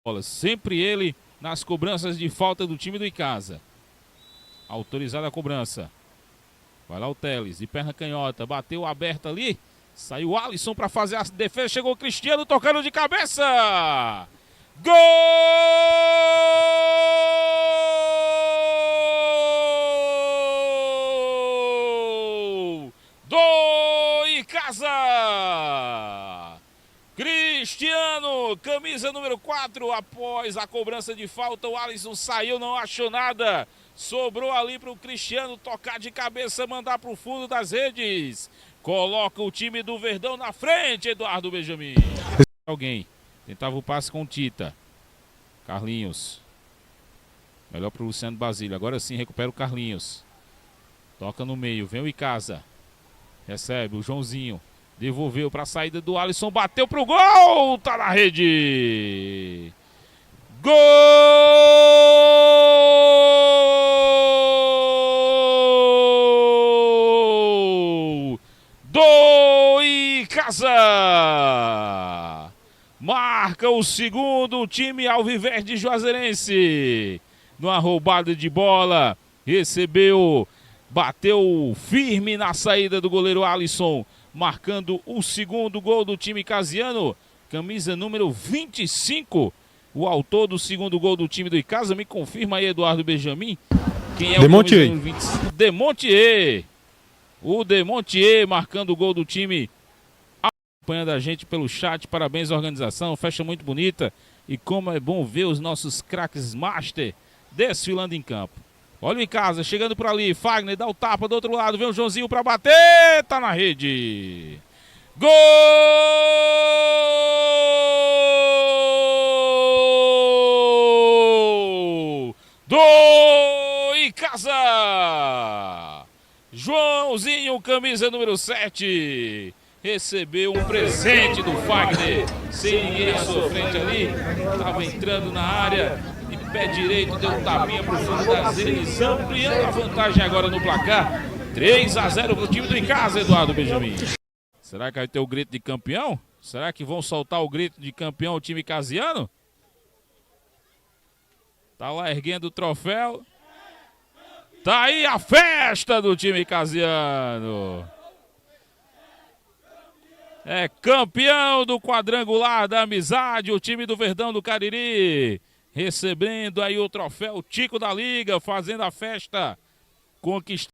bola. Sempre ele nas cobranças de falta do time do Icasa. Autorizada a cobrança. Vai lá o Teles, de perna canhota, bateu aberta ali. Saiu o Alisson para fazer a defesa, chegou o Cristiano tocando de cabeça. Gol do Icasa! Cristiano, camisa número 4, após a cobrança de falta, o Alisson saiu, não achou nada. Sobrou ali para o Cristiano tocar de cabeça, mandar para o fundo das redes. Coloca o time do Verdão na frente, Eduardo Benjamin. Alguém tentava o passe com o Tita. Carlinhos. Melhor para o Luciano Basílio. Agora sim recupera o Carlinhos. Toca no meio, vem o Icasa. Recebe o Joãozinho. Devolveu para a saída do Alisson, bateu pro gol, tá na rede. Gol do Icasa. Marca o segundo o time alviverde juazeirense. Numa roubada de bola, recebeu, bateu firme na saída do goleiro Alisson, marcando o segundo gol do time icasiano, camisa número 25, o autor do segundo gol do time do Icasa. Me confirma aí, Eduardo Benjamin, quem é o camisa número 25? Demontier. O Demontier marcando o gol do time, acompanhando a gente pelo chat. Parabéns à organização, festa muito bonita, e como é bom ver os nossos craques master desfilando em campo. Olha o Icasa chegando por ali, Fagner dá o tapa do outro lado, vem o Joãozinho para bater, tá na rede. Gol do Icasa. Joãozinho, camisa número 7, recebeu um presente do Fagner, sem ninguém à sua frente ali, estava entrando na área. De pé direito, deu um tapinha pro fundo das redes, ampliando a vantagem agora no placar. 3-0 pro time do Icasa, Eduardo Benjamin. Será que vai ter o grito de campeão? Será que vão soltar o grito de campeão o time icasiano? Tá lá erguendo o troféu. Tá aí a festa do time icasiano. É campeão do quadrangular da amizade, o time do Verdão do Cariri. Recebendo aí o troféu Tico da Liga, fazendo a festa, conquistando.